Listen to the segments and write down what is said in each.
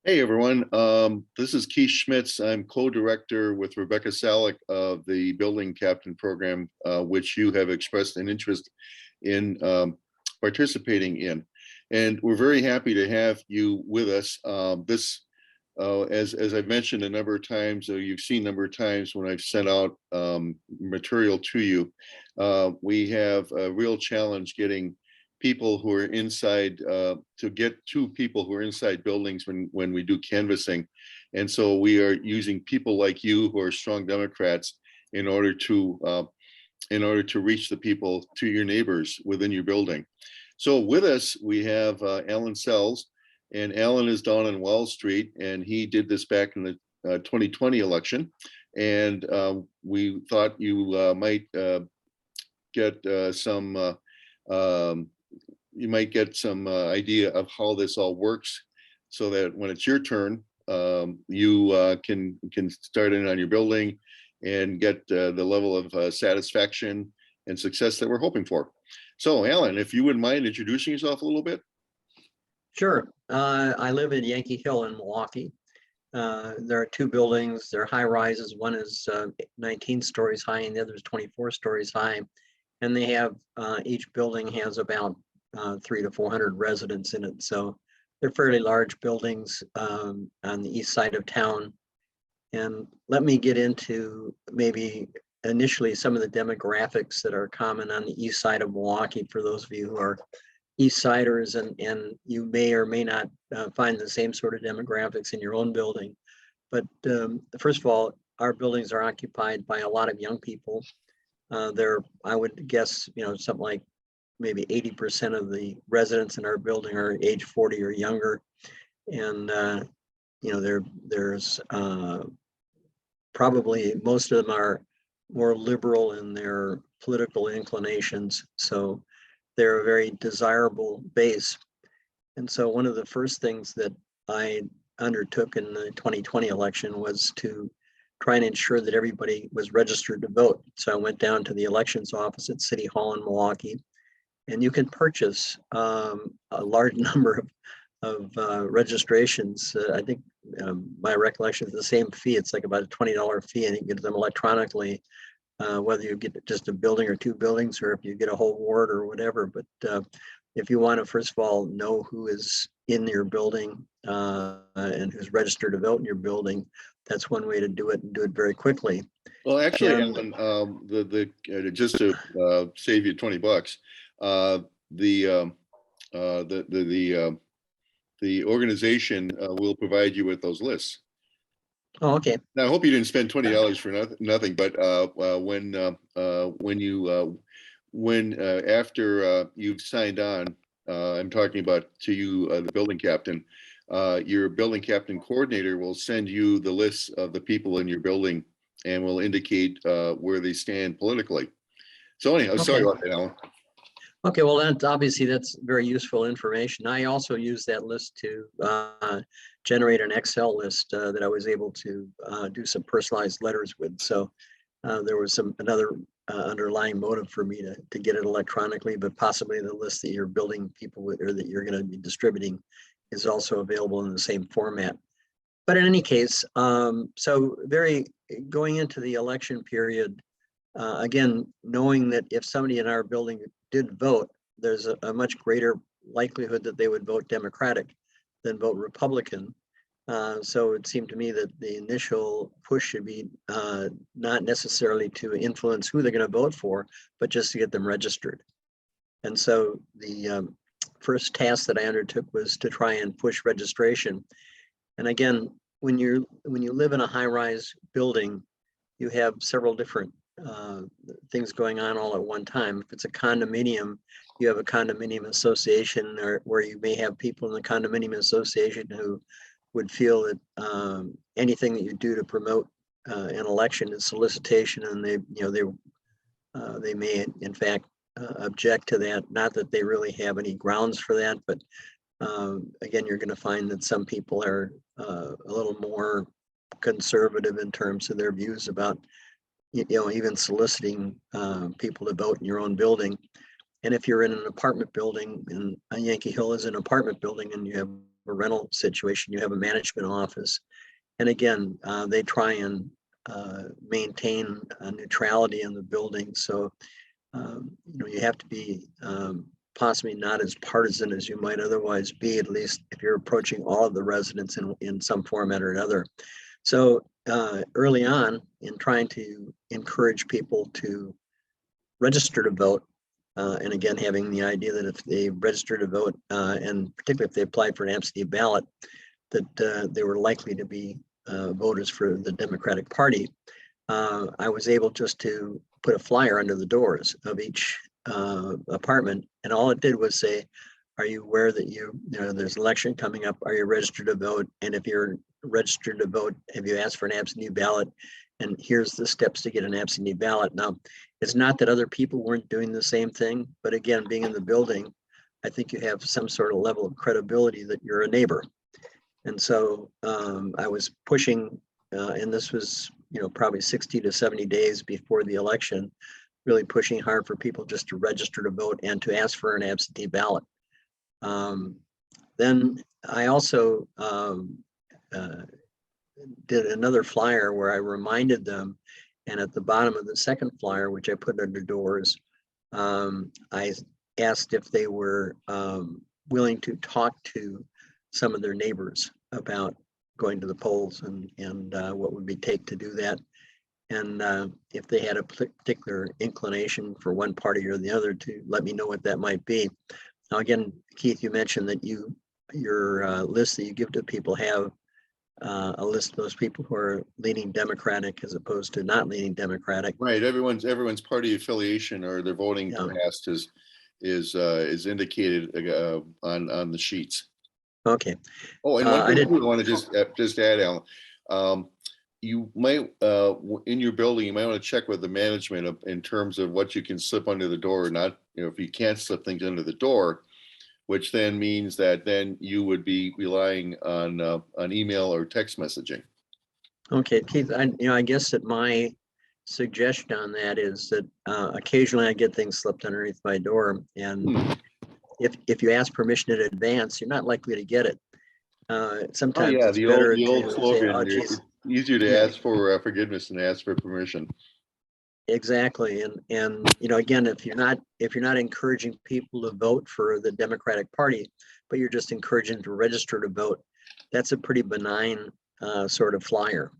Hey everyone, this is Keith Schmitz. I'm co-director with Rebecca Salick of the Building Captain Program, which you have expressed an interest in participating in. And we're very happy to have you with us. As I've mentioned a number of times, or you've seen a number of times when I've sent out material to you, we have a real challenge getting people who are inside to get to people who are inside buildings when we do canvassing. And so we are using people like you who are strong Democrats in order to reach the people, to your neighbors within your building. So with us we have Alan Sells, and Alan is down on Wall Street, and he did this back in the 2020 election. And we thought you might get some you might get some idea of how this all works, so that when it's your turn, you can start in on your building and get the level of satisfaction and success that we're hoping for. So, Alan, if you wouldn't mind introducing yourself a little bit. Sure. I live in Yankee Hill in Milwaukee. There are two buildings. They're high rises. One is 19 stories high and the other is 24 stories high. And they have, each building has about 300 to 400 residents in it. So they're fairly large buildings on the east side of town. And let me get into maybe initially some of the demographics that are common on the east side of Milwaukee for those of you who are East Siders, and you may or may not find the same sort of demographics in your own building. But first of all, our buildings are occupied by a lot of young people. I would guess, something like maybe 80% of the residents in our building are age 40 or younger. And, there's probably most of them are more liberal in their political inclinations. So they're a very desirable base. And so one of the first things that I undertook in the 2020 election was to try and ensure that everybody was registered to vote. So I went down to the elections office at City Hall in Milwaukee, and you can purchase a large number of registrations. I think my recollection is the same fee. It's like about a $20 fee, and you get them electronically, whether you get just a building or two buildings, or if you get a whole ward or whatever. But if you want to, first of all, know who is in your building and who's registered to vote in your building, that's one way to do it, and do it very quickly. Well, actually, Alan, just to save you $20, the organization will provide you with those lists. Oh, okay. Now, I hope you didn't spend $20 for nothing, but after you've signed on, I'm talking about to you, the building captain. Your building captain coordinator will send you the list of the people in your building and will indicate where they stand politically. So anyhow, sorry about that, Alan. Okay, well, that's very useful information. I also use that list to generate an Excel list that I was able to do some personalized letters with. So there was another underlying motive for me to get it electronically, but possibly the list that you're building people with, or that you're going to be distributing, is also available in the same format. But in any case, so going into the election period, again, knowing that if somebody in our building did vote, there's a much greater likelihood that they would vote Democratic than vote Republican. So it seemed to me that the initial push should be not necessarily to influence who they're going to vote for, but just to get them registered. And so the first task that I undertook was to try and push registration. And again, when you live in a high-rise building, you have several different things going on all at one time. If it's a condominium, you have a condominium association, or where you may have people in the condominium association who would feel that anything that you do to promote an election is solicitation, and they may in fact object to that. Not that they really have any grounds for that, but again, you're going to find that some people are a little more conservative in terms of their views about even soliciting people to vote in your own building. And if you're in an apartment building, and Yankee Hill is an apartment building, and you have a rental situation, you have a management office. And again, they try and maintain neutrality in the building. So, you have to be possibly not as partisan as you might otherwise be, at least if you're approaching all of the residents in some format or another. So early on, in trying to encourage people to register to vote, and again, having the idea that if they register to vote, and particularly if they applied for an absentee ballot, that they were likely to be voters for the Democratic Party, I was able just to put a flyer under the doors of each apartment, and all it did was say, are you aware that there's an election coming up? Are you registered to vote? And if you're registered to vote, have you asked for an absentee ballot? And here's the steps to get an absentee ballot. Now, it's not that other people weren't doing the same thing, but again, being in the building, I think you have some sort of level of credibility that you're a neighbor. And so I was pushing, and this was, probably 60 to 70 days before the election, really pushing hard for people just to register to vote and to ask for an absentee ballot. Then I also did another flyer where I reminded them, and at the bottom of the second flyer, which I put under doors, I asked if they were willing to talk to some of their neighbors about going to the polls and what would be take to do that. And if they had a particular inclination for one party or the other, to let me know what that might be. Now, again, Keith, you mentioned that your list that you give to people have a list of those people who are leaning Democratic as opposed to not leaning Democratic. Right. Everyone's party affiliation or their voting past is indicated on the sheets. Okay. Oh, and one thing I want to just add, Alan. You might, in your building, you might want to check with the management in terms of what you can slip under the door or not. If you can't slip things under the door, which then means that then you would be relying on email or text messaging. Okay, Keith, I guess that my suggestion on that is that occasionally I get things slipped underneath my door, and if you ask permission in advance, you're not likely to get it. Sometimes it's better the old slogan, say, it's easier to ask for forgiveness than ask for permission. Exactly, and again, if you're not encouraging people to vote for the Democratic Party, but you're just encouraging them to register to vote, that's a pretty benign sort of flyer.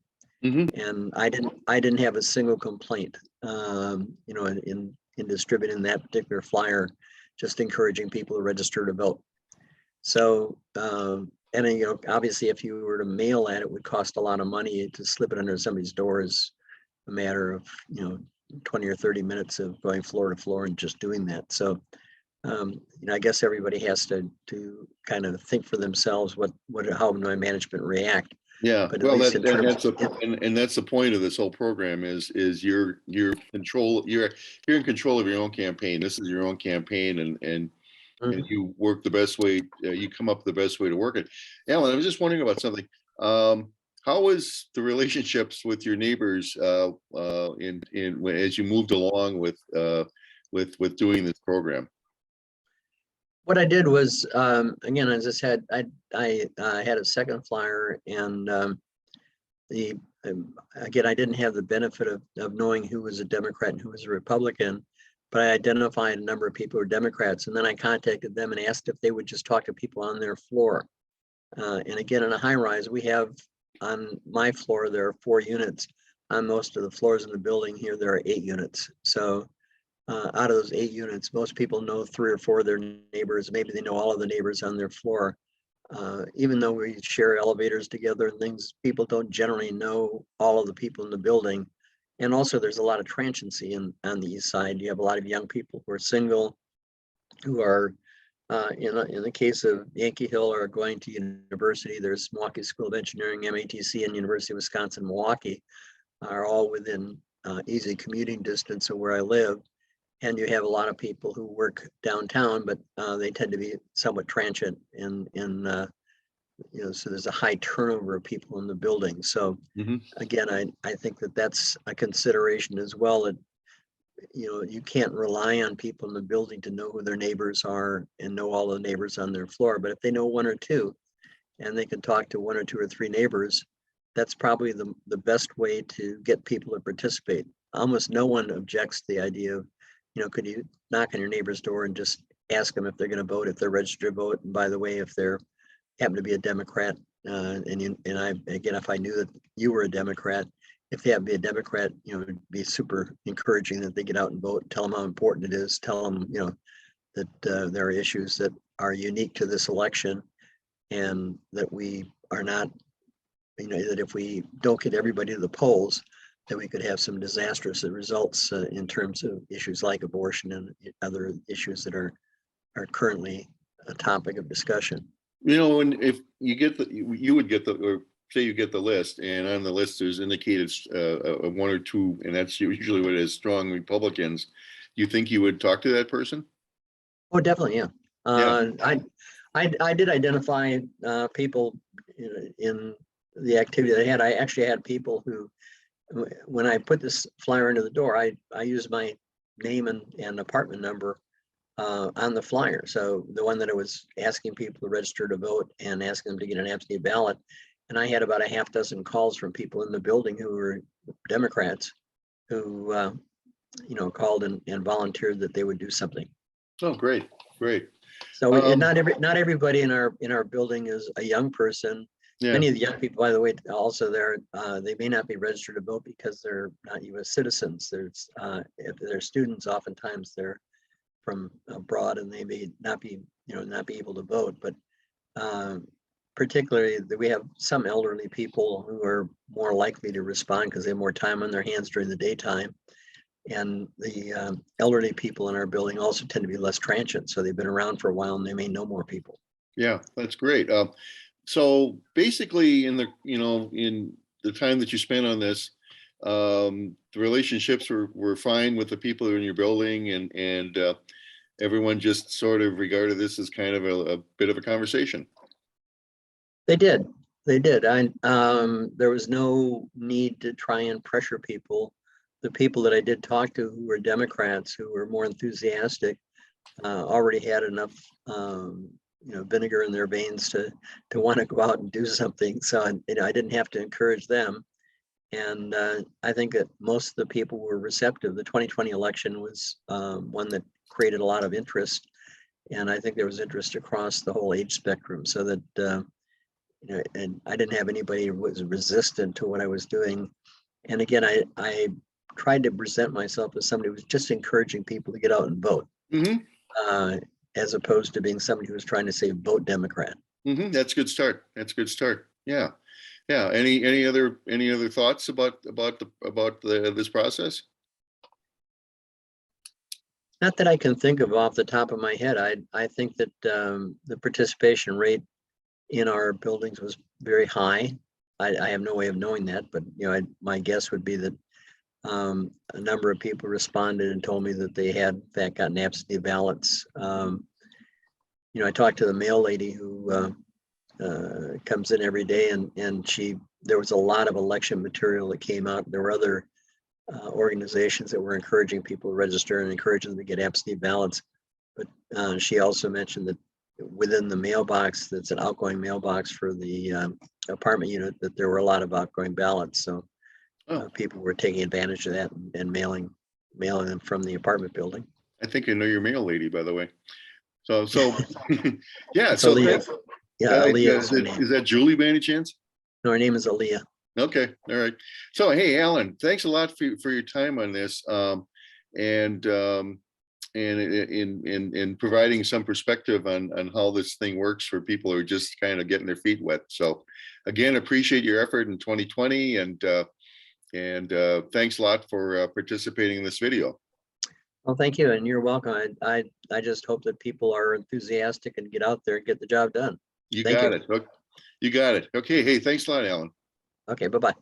And I didn't have a single complaint, in distributing that particular flyer, just encouraging people to register to vote. So, and obviously, if you were to mail that, it would cost a lot of money. To slip it under somebody's door is a matter of 20 or 30 minutes of going floor to floor and just doing that. So, I guess everybody has to kind of think for themselves how my management react. Yeah, well, that's the point of this whole program is you're in control of your own campaign. This is your own campaign, and you work the best way. You come up with the best way to work it. Alan, I was just wondering about something. How was the relationships with your neighbors as you moved along with doing this program? What I did was, again, as I said, I had a second flyer, and again, I didn't have the benefit of knowing who was a Democrat and who was a Republican, but I identified a number of people who were Democrats, and then I contacted them and asked if they would just talk to people on their floor. And again, in a high rise, we have, on my floor, there are 4 units. On most of the floors in the building here, there are 8 units. So out of those 8 units, most people know 3 or 4 of their neighbors. Maybe they know all of the neighbors on their floor. Even though we share elevators together and things, people don't generally know all of the people in the building. And also, there's a lot of transiency on the east side. You have a lot of young people who are single, who are, in the case of Yankee Hill, are going to university. There's Milwaukee School of Engineering, MATC, and University of Wisconsin-Milwaukee are all within easy commuting distance of where I live. And you have a lot of people who work downtown, but they tend to be somewhat transient so there's a high turnover of people in the building. So again, I think that's a consideration as well, that you can't rely on people in the building to know who their neighbors are and know all the neighbors on their floor. But if they know 1 or 2, and they can talk to 1 or 2 or 3 neighbors, that's probably the best way to get people to participate. Almost no one objects to the idea of, could you knock on your neighbor's door and just ask them if they're going to vote, if they're registered to vote, and by the way, if they're happen to be a Democrat, and I, again, if I knew that you were a Democrat, if they happen to be a Democrat, it'd be super encouraging that they get out and vote, tell them how important it is, tell them, that there are issues that are unique to this election, and that we are not, that if we don't get everybody to the polls, that we could have some disastrous results in terms of issues like abortion and other issues that are currently a topic of discussion. And if you get you would get or say you get the list, and on the list there's indicated 1 or 2, and that's usually what it is, strong Republicans. You think you would talk to that person? Oh, definitely, yeah. I did identify people in the activity that I had. I actually had people who, when I put this flyer into the door, I used my name and apartment number on the flyer. So the one that I was asking people to register to vote and asking them to get an absentee ballot. And I had about a half dozen calls from people in the building who were Democrats who, called and volunteered that they would do something. Oh, great. So not everybody in our building is a young person. Yeah. Many of the young people, by the way, also they may not be registered to vote because they're not U.S. citizens. If they're students, oftentimes they're from abroad and they may not be able to vote. But particularly, we have some elderly people who are more likely to respond because they have more time on their hands during the daytime. And the elderly people in our building also tend to be less transient, so they've been around for a while and they may know more people. Yeah, that's great. So basically, in the time that you spent on this, the relationships were fine with the people in your building, and everyone just sort of regarded this as kind of a bit of a conversation. They did. There was no need to try and pressure people. The people that I did talk to who were Democrats, who were more enthusiastic, already had enough vinegar in their veins to want to go out and do something. So I didn't have to encourage them. And I think that most of the people were receptive. The 2020 election was one that created a lot of interest. And I think there was interest across the whole age spectrum, so that, and I didn't have anybody who was resistant to what I was doing. And again, I tried to present myself as somebody who was just encouraging people to get out and vote. Mm-hmm. As opposed to being somebody who was trying to say vote Democrat. Mm-hmm. That's a good start. Yeah. Any other thoughts about this process? Not that I can think of off the top of my head. I think that the participation rate in our buildings was very high. I have no way of knowing that, but my guess would be that a number of people responded and told me that they had in fact gotten absentee ballots. I talked to the mail lady who comes in every day, and there was a lot of election material that came out. There were other organizations that were encouraging people to register and encouraging them to get absentee ballots. But she also mentioned that within the mailbox, that's an outgoing mailbox for the apartment unit, that there were a lot of outgoing ballots. So people were taking advantage of that and mailing them from the apartment building. I think I know your mail lady, by the way. So yeah. So Aaliyah. Aaliyah Is that Julie by any chance? No, her name is Aaliyah. Okay, all right. So hey, Alan, thanks a lot for your time on this, and in providing some perspective on how this thing works for people who are just kind of getting their feet wet. So again, appreciate your effort in 2020, and thanks a lot for participating in this video. Well, thank you, and you're welcome. I just hope that people are enthusiastic and get out there and get the job done. You got it. You got it. Okay. Hey, thanks a lot, Alan. Okay, bye-bye.